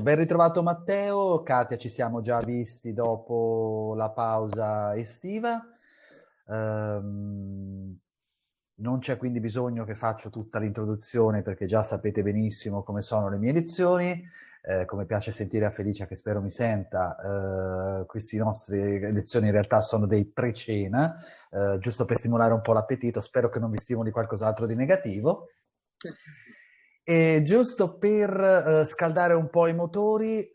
Ben ritrovato Matteo, Katia, ci siamo già visti dopo la pausa estiva. Non c'è quindi bisogno che faccio tutta l'introduzione perché già sapete benissimo come sono le mie lezioni. Come piace sentire a Felicia, che spero mi senta, queste nostre lezioni in realtà sono dei pre-cena, giusto per stimolare un po' l'appetito. Spero che non vi stimoli qualcos'altro di negativo. E giusto per scaldare un po' i motori,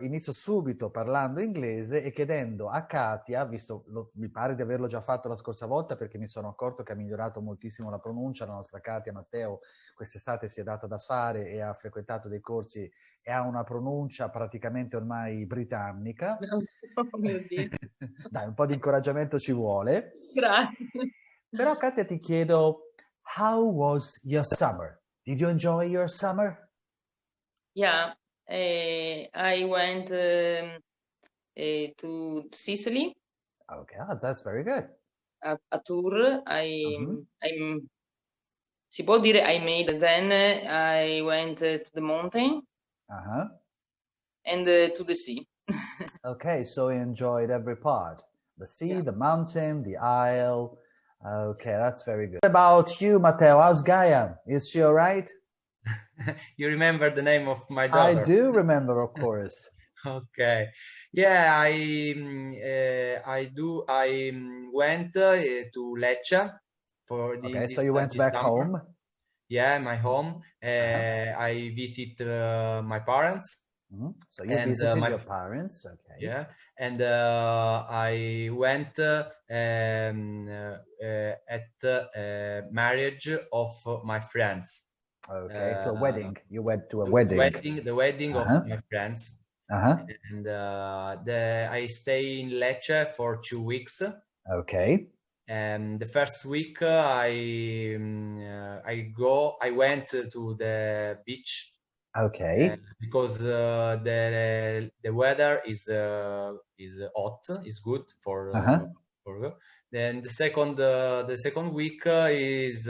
inizio subito parlando inglese e chiedendo a Katia, visto, mi pare di averlo già fatto la scorsa volta perché mi sono accorto che ha migliorato moltissimo la pronuncia, la nostra Katia Matteo quest'estate si è data da fare e ha frequentato dei corsi e ha una pronuncia praticamente ormai britannica. Oh mio Dio. Dai, un po' di incoraggiamento ci vuole. Grazie. Però Katia ti chiedo, how was your summer? Did you enjoy your summer? Yeah, I went to Sicily Okay, that's very good. a tour. Si può dire I made, then I went to the mountain Uh-huh. and to the sea. Okay, so you enjoyed every part. The sea, Yeah. the mountain, the isle. Okay, that's very good. What about you, Matteo? How's Gaia? Is she all right? You remember the name of my I daughter? do remember, of course. Okay. Yeah, I went to Lecce for Okay, so this you went back summer. home? Yeah, my home. I visit my parents. Mm-hmm. So you And, visited your parents, okay. Yeah, and I went at marriage of my friends. Okay, to a wedding. You went to a wedding. The wedding of my friends. And I stay in Lecce for 2 weeks. Okay. And the first week I went to the beach. Okay. Because the weather is hot, is good for. Then the second week is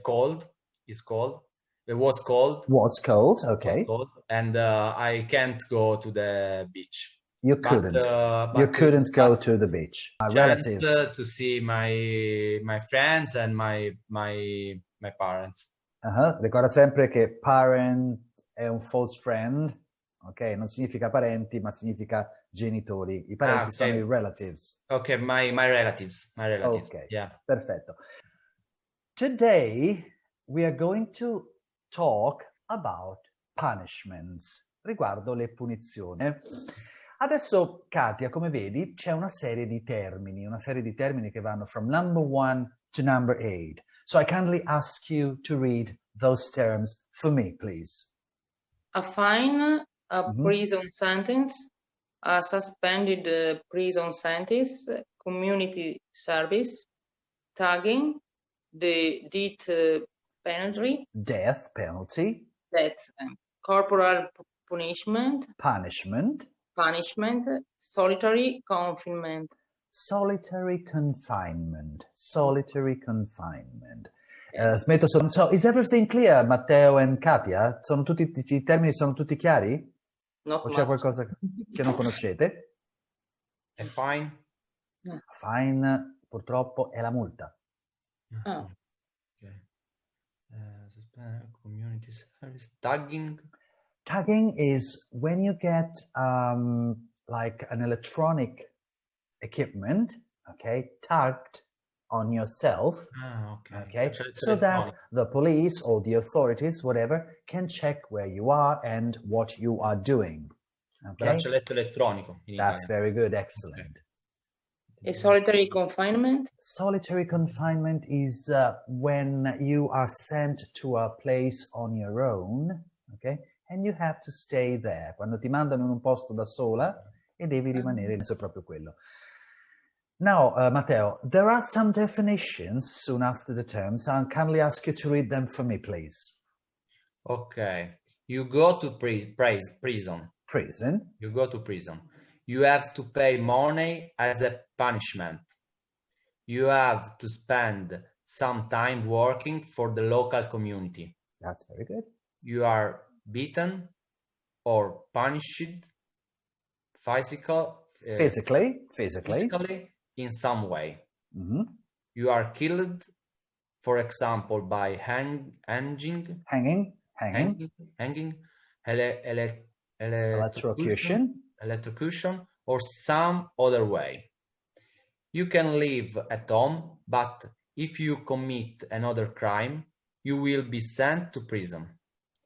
cold. Is cold. It was cold. Was cold. Okay. Was cold, and I can't go to the beach. You couldn't. You couldn't go to the beach. Relatives. To see my friends and my parents. Ricorda sempre che parent è un false friend, ok? Non significa parenti, ma significa genitori. I parenti sono i relatives. Ok, my relatives. My relatives. Ok, yeah. Perfetto. Today we are going to talk about punishments, riguardo le punizioni. Adesso, Katia, come vedi, c'è una serie di termini che vanno from number 1 to number 8. So I kindly ask you to read those terms for me, please. A fine, a prison sentence, a suspended prison sentence, community service, tagging, the death penalty. Death penalty. Death. Corporal punishment. Punishment. Solitary confinement. Solitary confinement. Solitary confinement. Smetto solo. So, is everything clear, Matteo and Katia? I termini sono tutti chiari? Not o c'è qualcosa che non conoscete? A fine. Fine, purtroppo, è la multa. Oh. Okay. Community service. Tagging. Tagging is when you get like an electronic equipment, okay, tagged on yourself, okay, so that the police or the authorities, whatever, can check where you are and what you are doing. Okay? Braccialetto elettronico. That's very good, excellent. A solitary confinement? Solitary confinement is when you are sent to a place on your own, okay, and you have to stay there. Quando ti mandano in un posto da sola e devi rimanere, è proprio quello. Now, Matteo, there are some definitions soon after the terms. I'll kindly ask you to read them for me, please. Okay. You go to prison. Prison. You go to prison. You have to pay money as a punishment. You have to spend some time working for the local community. That's very good. You are beaten or punished physically in some way. Mm-hmm. You are killed, for example, by hanging, electrocution, or some other way. You can live at home, but if you commit another crime, you will be sent to prison.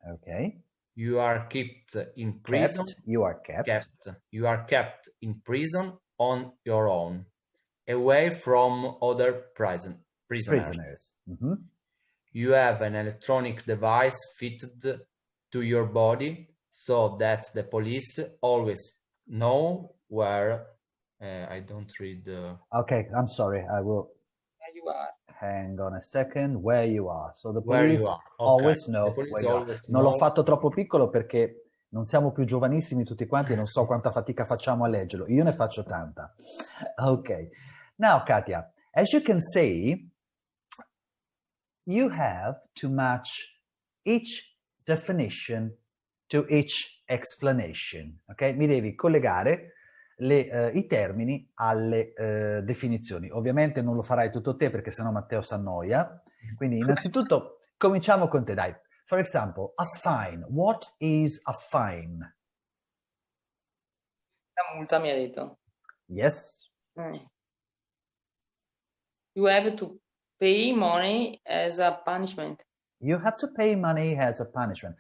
Okay. You are kept in prison. You are kept. You are kept in prison on your own, away from other prisoners. Mm-hmm. You have an electronic device fitted to your body so that the police always know where. I don't read the... Okay, I'm sorry. I will... Where you are. Hang on a second. Where you are. So the Where police you are. Okay. always know where you are. Non l'ho fatto troppo piccolo perché non siamo più giovanissimi tutti quanti e non so quanta fatica facciamo a leggerlo. Io ne faccio tanta. Okay. Now, Katia, as you can see, you have to match each definition to each explanation. Ok? Mi devi collegare i termini alle definizioni. Ovviamente non lo farai tutto te perché sennò Matteo si annoia. Quindi innanzitutto cominciamo con te, dai. For example, a fine. What is a fine? La multa, mi ha detto. Yes. You have to pay money as a punishment. You have to pay money as a punishment.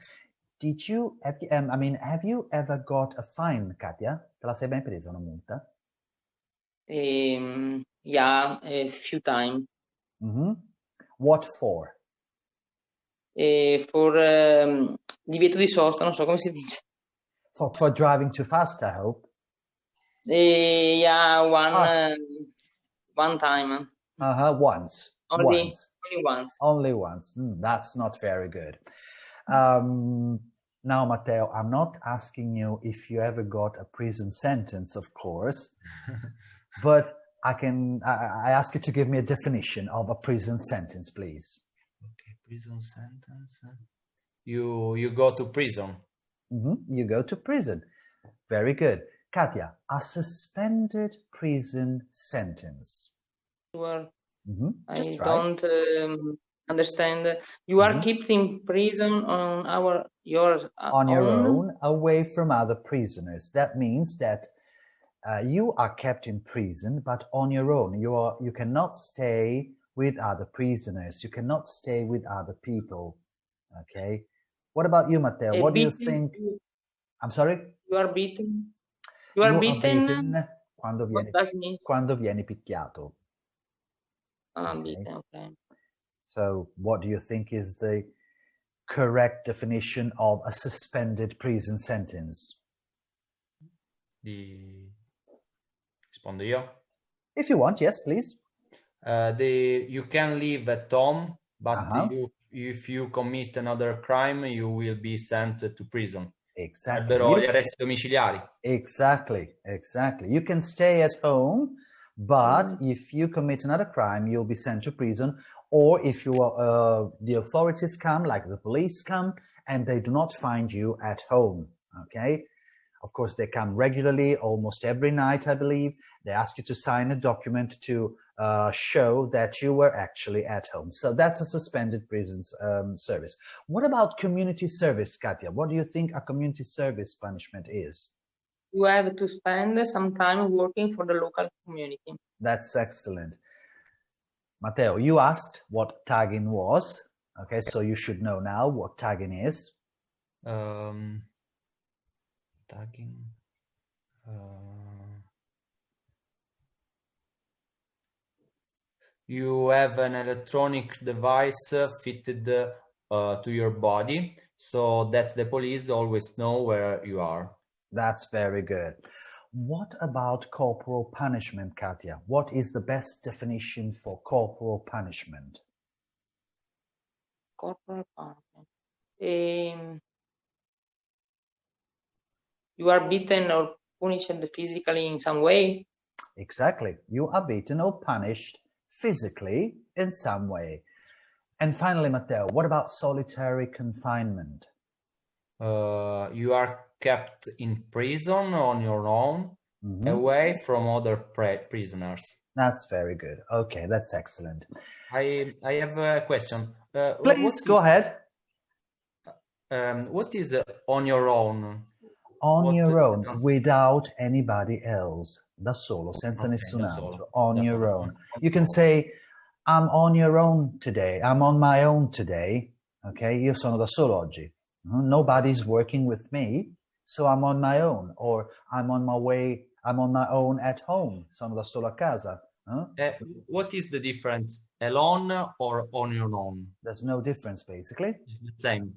Have you ever got a fine, Katia? Te la sei mai presa una multa? Yeah, a few times. Mm-hmm. What for? For divieto di sosta, non so come si dice. For driving too fast, I hope. Yeah, one time. Once. Only once. Only once. That's not very good. Now, Matteo, I'm not asking you if you ever got a prison sentence, of course, but I ask you to give me a definition of a prison sentence, please. Okay, prison sentence. You go to prison. Mm-hmm. You go to prison. Very good. Katia, a suspended prison sentence. Sure. Mm-hmm. I don't understand. You are kept in prison on your own, away from other prisoners. That means that you are kept in prison, but on your own. You cannot stay with other prisoners. You cannot stay with other people. Okay. What about you, Matteo? What do you think? I'm sorry? You are beaten. You are beaten quando vieni picchiato. Beaten, okay. So what do you think is the correct definition of a suspended prison sentence? Rispondo io? If you want, yes, please. You can live at home, but if you commit another crime, you will be sent to prison. Exactly. Gli arresti domiciliari. Exactly. You can stay at home, but if you commit another crime, you'll be sent to prison. Or if the authorities come, like the police come, and they do not find you at home, okay? Of course, they come regularly, almost every night, I believe. They ask you to sign a document to show that you were actually at home. So that's a suspended prison service. What about community service, Katia? What do you think a community service punishment is? You have to spend some time working for the local community. That's excellent. Matteo, you asked what tagging was. Okay, so you should know now what tagging is. Tagging. You have an electronic device fitted to your body so that the police always know where you are. That's very good. What about corporal punishment, Katia? What is the best definition for corporal punishment? Corporal punishment. You are beaten or punished physically in some way. Exactly. You are beaten or punished physically in some way. And finally, Matteo, what about solitary confinement? You are kept in prison on your own, away from other prisoners. That's very good. Okay, that's excellent. I have a question. Please, go ahead. What is on your own? On your own, without anybody else. Da solo, senza nessun altro. On your own. You can say, I'm on your own today. I'm on my own today. Okay, io sono da solo oggi. Nobody's working with me, so I'm on my own. Or I'm on my way, I'm on my own at home. Sono da solo a casa. What is the difference? Alone or on your own? There's no difference, basically. It's the same.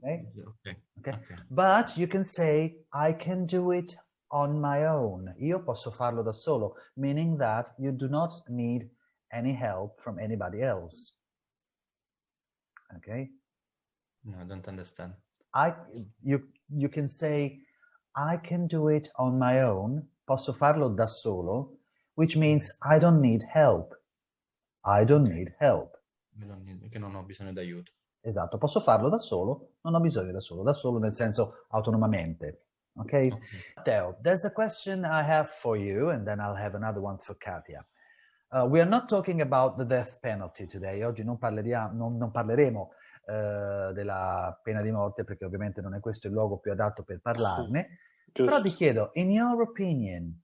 Okay. But you can say, I can do it on my own. Io posso farlo da solo, meaning that you do not need any help from anybody else. Okay? No, I don't understand. You can say, I can do it on my own. Posso farlo da solo, which means I don't need help. I don't need help. Che non ho bisogno d'aiuto. Esatto, posso farlo da solo, non ho bisogno da solo nel senso autonomamente. Okay? Matteo, there's a question I have for you, and then I'll have another one for Katia. We are not talking about the death penalty today. Oggi non parleremo della pena di morte, perché ovviamente non è questo il luogo più adatto per parlarne. Però ti chiedo, in your opinion,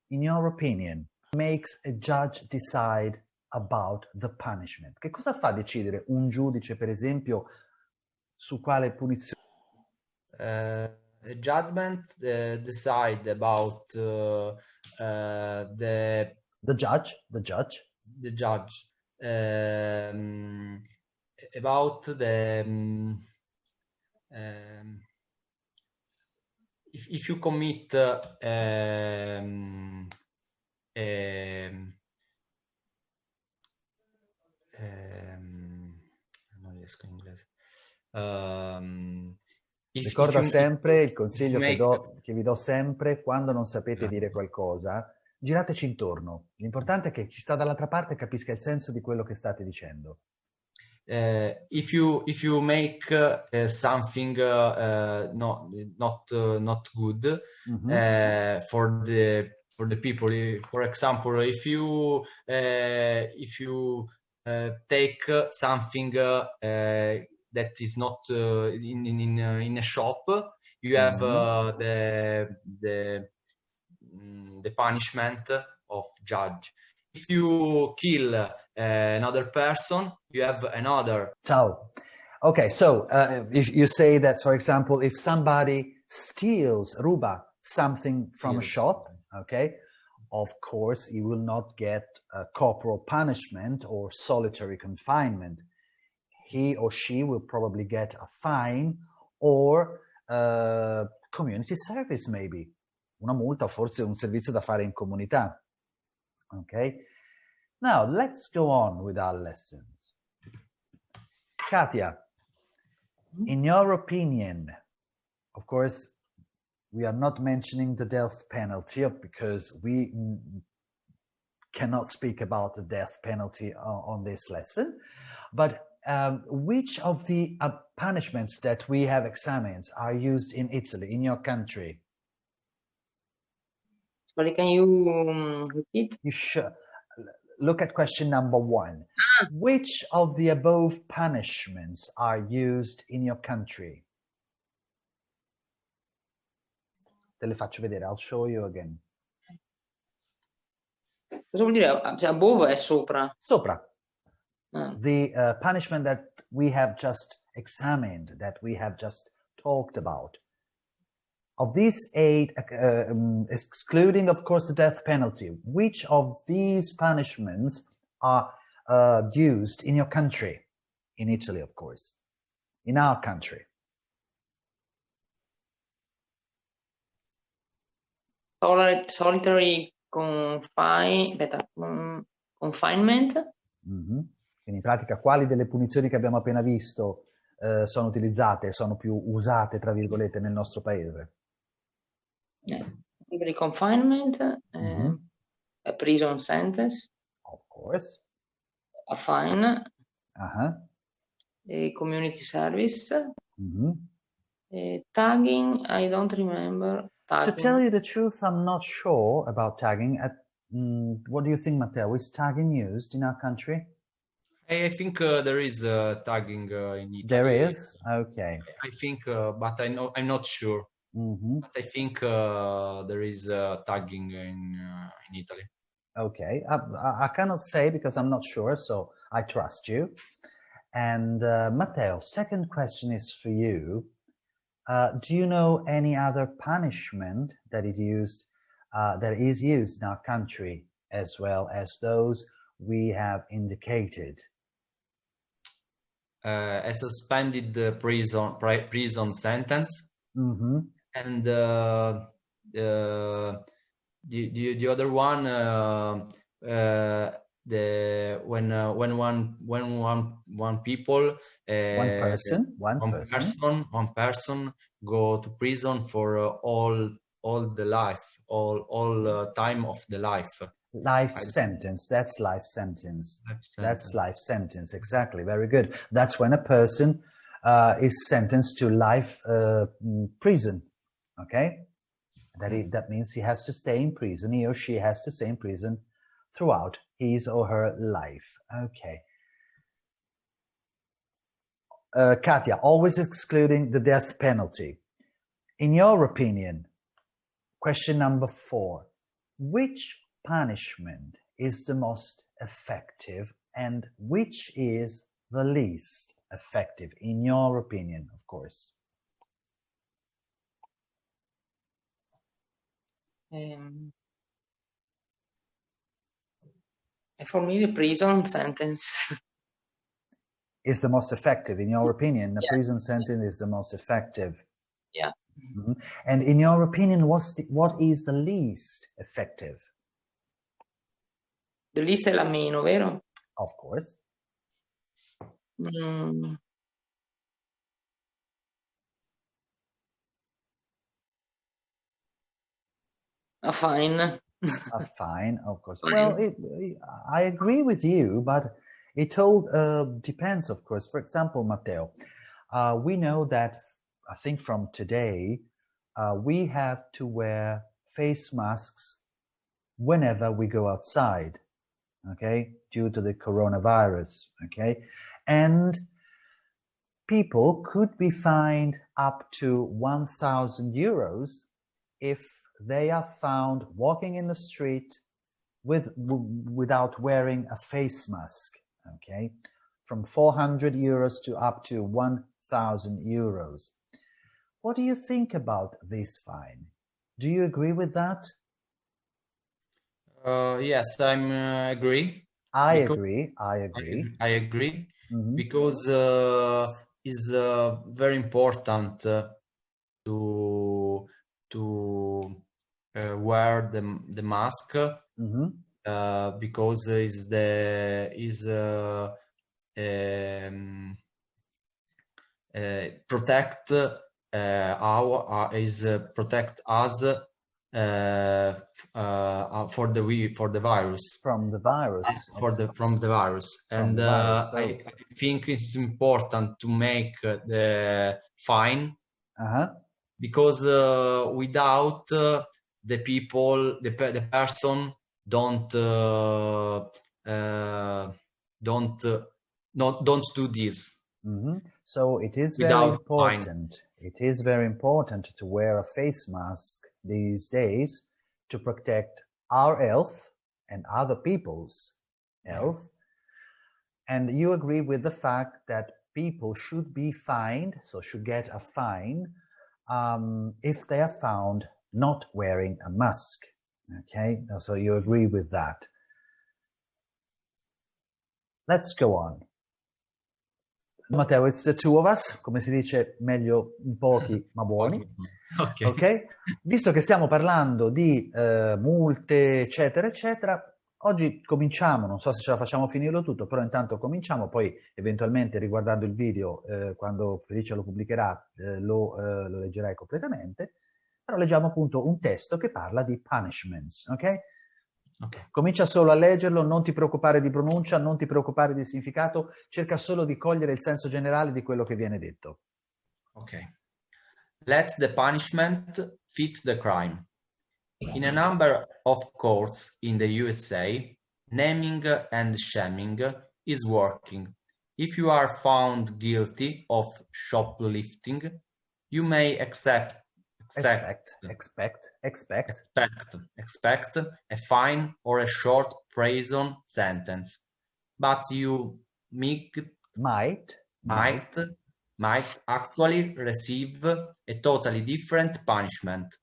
makes a judge decide about the punishment? Che cosa fa decidere un giudice, per esempio, su quale punizione? Judgment decide about the judge about the if you commit non riesco in inglese. Ricorda sempre il consiglio che vi do sempre: quando non sapete dire qualcosa, girateci intorno. L'importante è che chi sta dall'altra parte capisca il senso di quello che state dicendo. If you make something not good for the people, for example, if you take something that is not in a shop, you have the punishment of judge. If you kill another person, you have another. Ciao. Okay, so if you say that, for example, if somebody steals, ruba something from a shop, okay, of course, he will not get a corporal punishment or solitary confinement. He or she will probably get a fine or community service, maybe. Una multa o forse un servizio da fare in comunità. Okay? Now, let's go on with our lessons. Katia, in your opinion, of course, we are not mentioning the death penalty because we cannot speak about the death penalty on this lesson, but which of the punishments that we have examined are used in Italy, in your country? Sorry, can you repeat? You should. Look at question number 1. Which of the above punishments are used in your country? Te le faccio vedere. I'll show you again. Cosa vuol dire? Above è sopra. Sopra. The punishment that we have just examined, that we have just talked about. Of these 8, excluding, of course, the death penalty, which of these punishments are used in your country? In Italy, of course. In our country. Solitary confinement. Quindi in pratica quali delle punizioni che abbiamo appena visto sono utilizzate, sono più usate, tra virgolette, nel nostro paese? Solitary confinement, a prison sentence. Of course. A fine. Community service. Mm-hmm. Tagging, I don't remember. To Tagging. tell you the truth, I'm not sure about tagging. What do you think, Matteo? Is tagging used in our country? I think there is tagging in Italy. There is? Okay. I think, but I'm not sure. Mm-hmm. But I think there is tagging in Italy. Okay. I cannot say because I'm not sure, so I trust you. And Matteo, second question is for you. Do you know any other punishment that is used in our country as well as those we have indicated? A suspended prison sentence, mm-hmm. and the other one, when one people, one person go to prison for all the life, all time of the life. Life sentence. That's life sentence. That's life sentence. Exactly. Very good. That's when a person is sentenced to life prison. Okay. That means he has to stay in prison. He or she has to stay in prison throughout his or her life. Okay. Katia, always excluding the death penalty. In your opinion, question number 4, which punishment is the most effective and which is the least effective, in your opinion, of course? For me, the prison sentence is the most effective. In your opinion, the prison sentence is the most effective. Yeah. Mm-hmm. And in your opinion, what is the least effective? The least è la meno, vero? Of course. A fine. A fine, of course. Fine. Well, I agree with you, but it all depends, of course. For example, Matteo, we know that, I think from today, we have to wear face masks whenever we go outside, okay, due to the coronavirus, okay? And people could be fined up to 1,000 euros if they are found walking in the street without wearing a face mask, okay? From 400 euros to up to 1,000 euros. What do you think about this fine? Do you agree with that? Yes, I'm agree. I agree. I agree, mm-hmm. because it's very important to wear the mask, mm-hmm. because protect protect us for the virus, from the virus, from the virus. And I think it's important to make the fine, because without the people, the person don't do this. Mm-hmm. So it is very important. Fine. It is very important to wear a face mask these days to protect our health and other people's health. And you agree with the fact that people should be fined, so should get a fine, if they are found not wearing a mask. Okay, so you agree with that. Let's go on. Matteo, it's the two of us, come si dice, meglio in pochi ma buoni. Ok? Visto che stiamo parlando di multe, eccetera, eccetera, oggi cominciamo, non so se ce la facciamo finirlo tutto, però intanto cominciamo, poi eventualmente riguardando il video, quando Felice lo pubblicherà, lo leggerai completamente, però leggiamo appunto un testo che parla di punishments, ok? Okay. Comincia solo a leggerlo, non ti preoccupare di pronuncia, non ti preoccupare di significato, cerca solo di cogliere il senso generale di quello che viene detto. Okay. Let the punishment fit the crime. In a number of courts in the USA, naming and shaming is working. If you are found guilty of shoplifting, you may expect a fine or a short prison sentence, but you might actually receive a totally different punishment.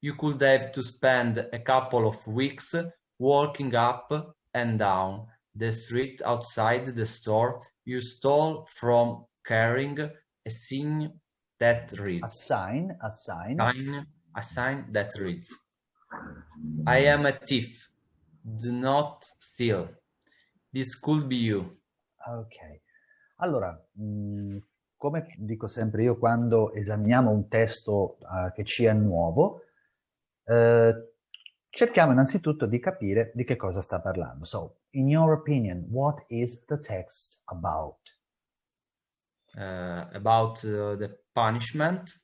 You could have to spend a couple of weeks walking up and down the street outside the store you stole from, carrying a sign that reads, a sign that reads, I am a thief, do not steal. This could be you. Ok. Allora, come dico sempre io quando esaminiamo un testo che ci è nuovo, cerchiamo innanzitutto di capire di che cosa sta parlando. So, in your opinion, what is the text about? About the punishment.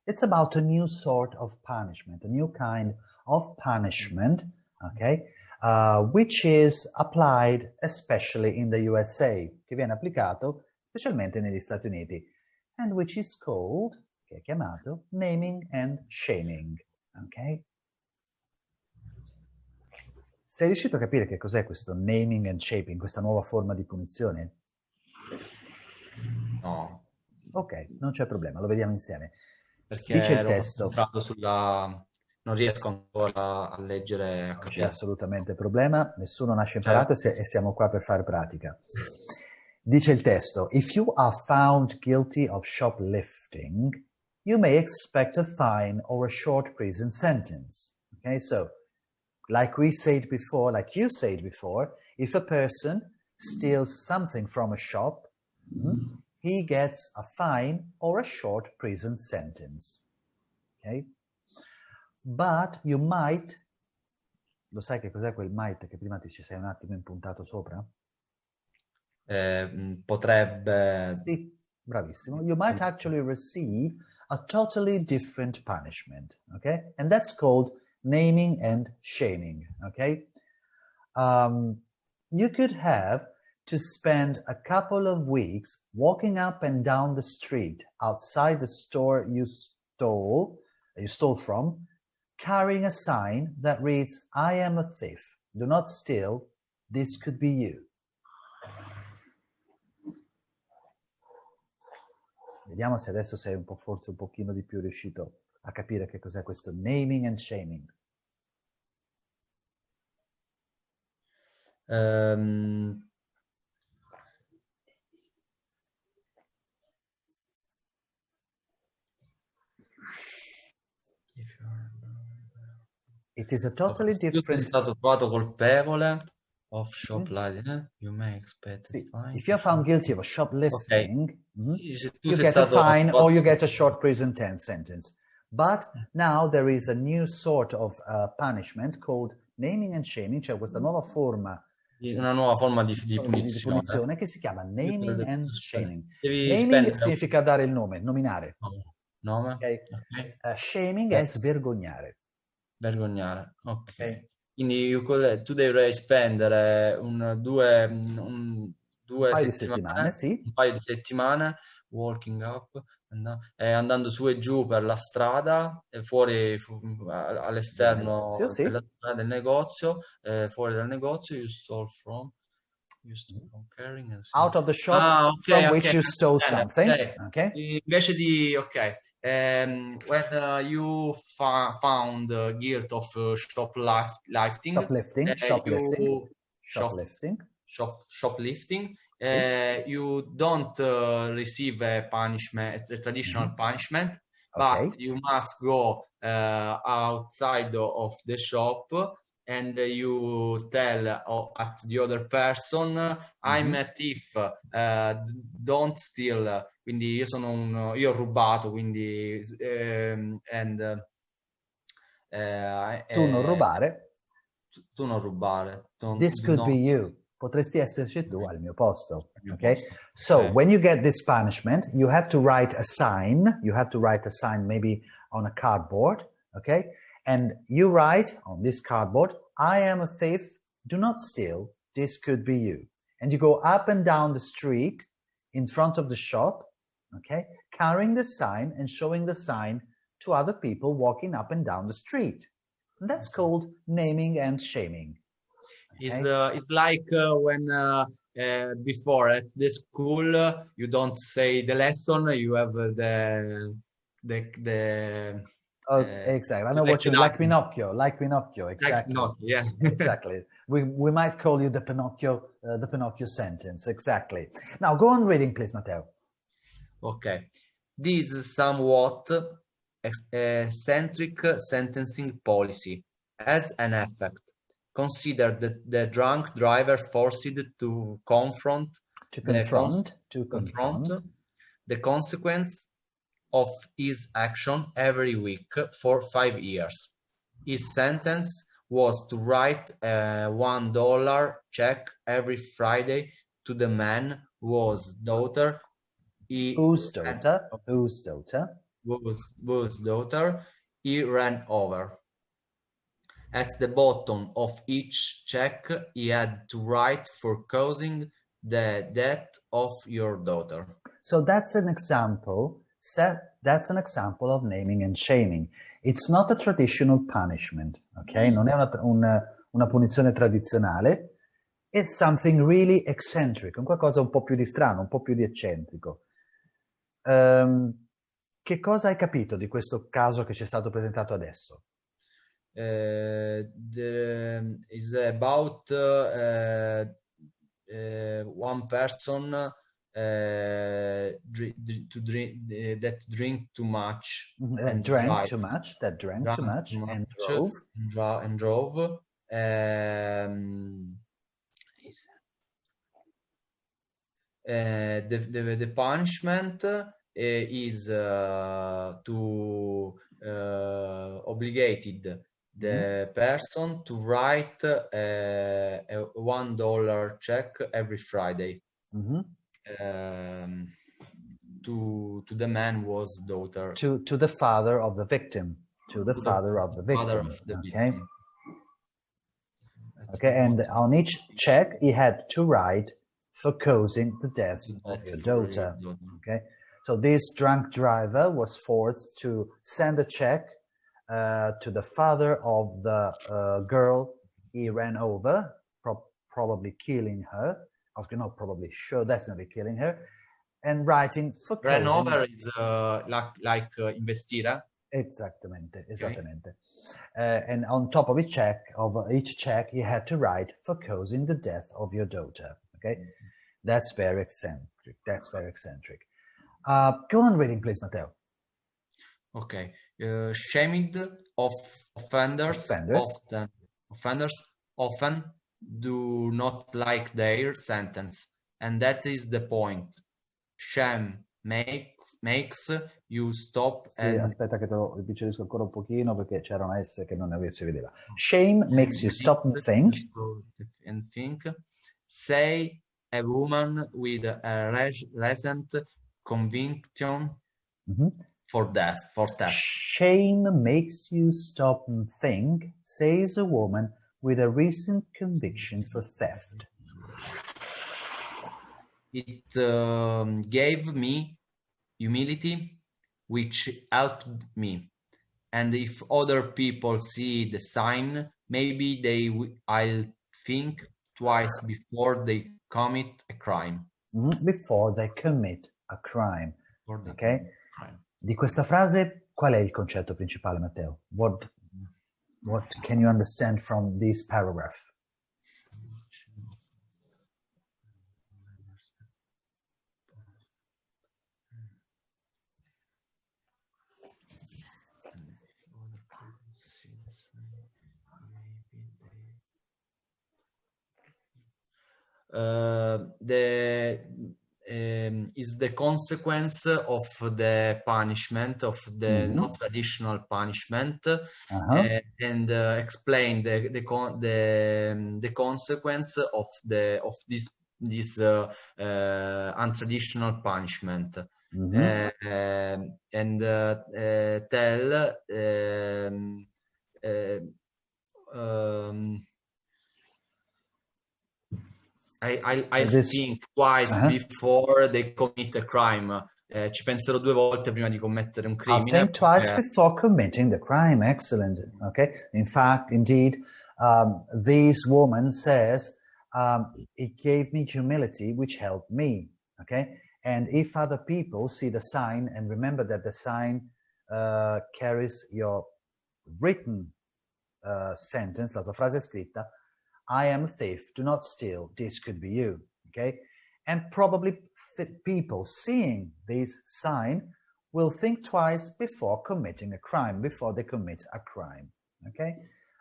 It's about a new sort of punishment, a new kind of punishment, okay, which is applied especially in the USA, che viene applicato specialmente negli Stati Uniti, and which is called, che è chiamato, naming and shaming, ok? Sei riuscito a capire che cos'è questo naming and shaming, questa nuova forma di punizione? No. Ok, non c'è problema, lo vediamo insieme. Perché dice il ero testo. concentrato sulla... Non riesco ancora a leggere, a capire. Non c'è assolutamente problema, nessuno nasce imparato e siamo qua per fare pratica. Dice il testo, if you are found guilty of shoplifting, you may expect a fine or a short prison sentence. Okay, so, like you said before, if a person steals something from a shop, he gets a fine or a short prison sentence. Okay? But you might, lo sai che cos'è quel might che prima ti ci sei un attimo impuntato sopra? Potrebbe... Sì, bravissimo. You might actually receive a totally different punishment, okay? And that's called naming and shaming, okay? You could have to spend a couple of weeks walking up and down the street outside the store you stole from, carrying a sign that reads, I am a thief, do not steal, this could be you. Vediamo se adesso sei forse un pochino di più riuscito a capire che cos'è questo naming and shaming. It is a totally different... Se è stato trovato colpevole of shoplifting, you may expect a fine. If you're found guilty of shoplifting, you get a fine or you get a short prison sentence. But now there is a new sort of punishment called naming and shaming, cioè questa nuova forma, una nuova forma di punizione che si chiama naming and shaming. Devi naming significa dare il nome, nominare. Nome. Okay? Shaming è svergognare. Vergognare, ok. Quindi tu dovrai spendere due settimane, sì. un paio di settimane walking up, andando su e giù per la strada, fuori all'esterno del negozio, fuori dal negozio, you stole from carrying and out of the shop from which you stole something. Okay. Invece di when you found guilt of shoplifting, you don't receive a punishment, a traditional punishment, but you must go outside of the shop and you tell at the other person, I'm a thief, don't steal, quindi io sono io ho rubato, quindi Tu non rubare. Tu non rubare. This could be you. Potresti esserci tu al mio posto. Okay? So when you get this punishment, you have to write a sign. You have to write a sign maybe on a cardboard. Okay? And you write on this cardboard, I am a thief. Do not steal. This could be you. And you go up and down the street in front of the shop, okay, carrying the sign and showing the sign to other people walking up and down the street. And that's called naming and shaming. Okay? It's like when before at the school you don't say the lesson, you have the exactly. I know what you like Pinocchio, exactly. Like Pinocchio, yeah. Exactly. We might call you the Pinocchio sentence, exactly. Now go on reading, please, Matteo. Okay. This is somewhat eccentric sentencing policy has an effect. Consider the drunk driver forced to confront the consequence of his action every week for 5 years. His sentence was to write a $1 check every Friday to the man whose daughter he ran over. At the bottom of each check, he had to write for causing the death of your daughter. So that's an example. That's an example of naming and shaming. It's not a traditional punishment, okay? Non è una punizione tradizionale. It's something really eccentric, un qualcosa un po' più di strano, un po' più di eccentrico. Che cosa hai capito di questo caso che ci è stato presentato adesso? Is about one person that drink too much and drank too much and drove. The punishment is to obligated the person to write a $1 check every Friday to the man whose daughter, to the father of the victim, okay. Okay, and on each check he had to write for causing the death of your daughter. Okay, so this drunk driver was forced to send a check to the father of the girl he ran over, probably killing her. Definitely killing her, and writing for ran over is like investire. Exactamente. And on top of each check, he had to write for causing the death of your daughter. Okay, that's very eccentric. Go on reading, please, Matteo. Okay, shamed of offenders often do not like their sentence, and that is the point. Shame makes you stop. Sì, aspetta che te lo ripicciolisco ancora un pochino perché c'era una S che non si vedeva. Shame makes you stop and think. Say a woman with a recent conviction for theft. Shame makes you stop and think, says a woman with a recent conviction for theft. It gave me humility, which helped me. And if other people see the sign, maybe I'll think twice before they commit a crime. Before they commit a crime. Ok? Di questa frase, qual è il concetto principale, Matteo? What can you understand from this paragraph? is the consequence of the punishment, of the not traditional punishment, and explain the consequence of this untraditional punishment, and tell I think twice before they commit a crime. Ci pensero 2 volte prima di commettere un crimine. I think twice before committing the crime. Excellent. Okay. In fact, indeed, this woman says, it gave me humility, which helped me. Okay. And if other people see the sign and remember that the sign carries your written sentence, la tua frase scritta, I am a thief, do not steal, this could be you, okay? And probably people seeing this sign will think twice before committing a crime, before they commit a crime, okay?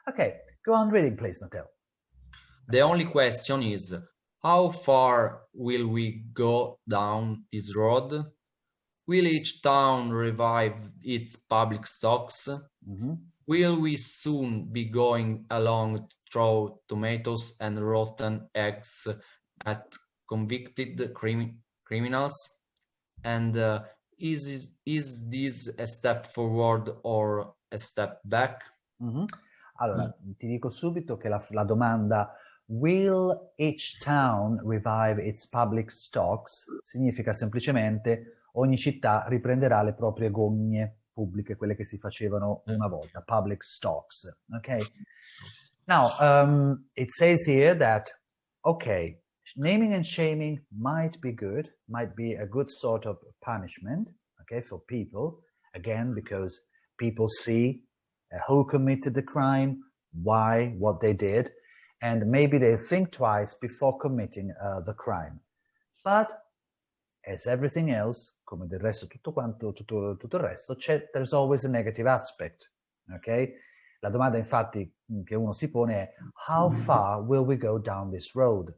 Okay, go on reading, please, Matteo. The only question is, how far will we go down this road? Will each town revive its public stocks? Will we soon be going along throw tomatoes and rotten eggs at convicted criminals? And is this a step forward or a step back? Allora, ti dico subito che la domanda will each town revive its public stocks significa semplicemente ogni città riprenderà le proprie gogne pubbliche, quelle che si facevano una volta, public stocks, okay? Now, it says here that, okay, naming and shaming might be good, might be a good sort of punishment, okay, for people, again, because people see who committed the crime, why, what they did, and maybe they think twice before committing the crime. But, as everything else, come del resto tutto il resto, there's always a negative aspect, okay? La domanda infatti che uno si pone è how far will we go down this road?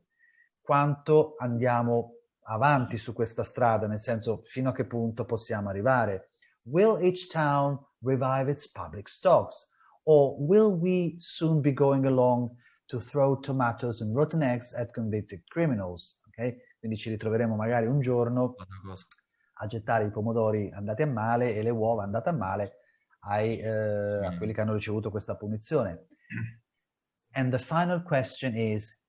Quanto andiamo avanti su questa strada, nel senso fino a che punto possiamo arrivare? Will each town revive its public stocks? Or will we soon be going along to throw tomatoes and rotten eggs at convicted criminals? Okay? Quindi ci ritroveremo magari un giorno a gettare i pomodori andati a male e le uova andate a male a quelli che hanno ricevuto questa punizione. And the final question is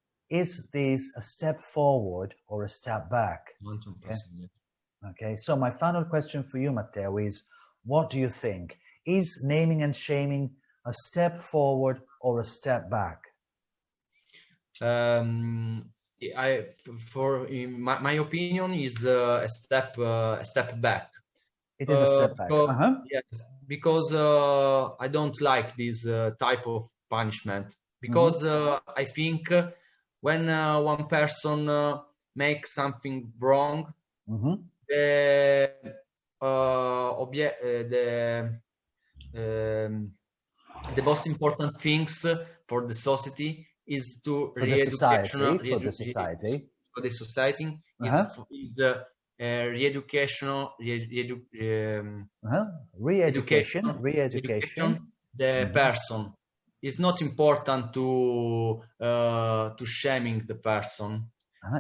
this a step forward or a step back? Okay, so my final question for you, Matteo, is what do you think? Is naming and shaming a step forward or a step back? My opinion is a step back. It is a step back. Yes, because I don't like this type of punishment. Because I think when one person makes something wrong, the most important things for the society is to re-education. For the society is re-education. Re-education. The person. It's not important to shaming the person.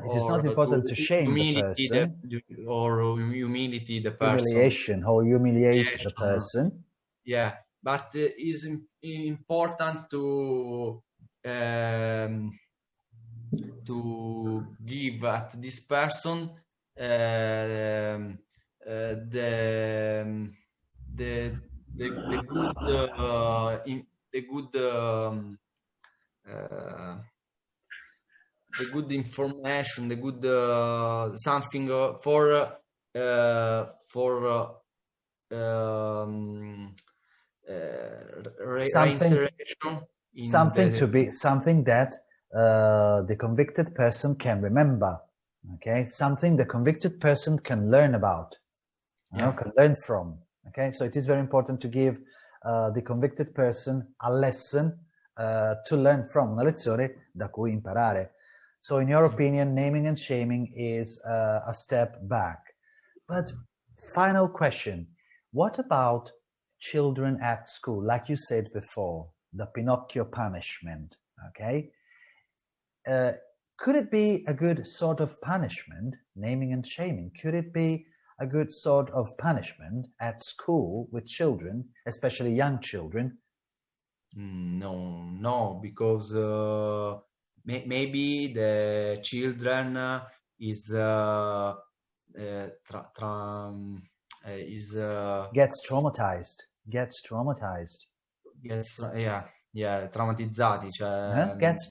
It is not important to shame the person. Or humility the person. Humiliation or humiliate the person. Yeah, but it's important to give at this person the good information, the good something for something that the convicted person can remember, okay? Something the convicted person can learn about, can learn from, okay? So it is very important to give the convicted person a lesson to learn from, una lezione da cui imparare. So in your opinion, naming and shaming is a step back. But final question, what about children at school? Like you said before, the Pinocchio punishment, okay? Could it be a good sort of punishment, naming and shaming? Could it be a good sort of punishment at school with children, especially young children? No, because maybe the children gets traumatized. Traumatizzati, cioè Gets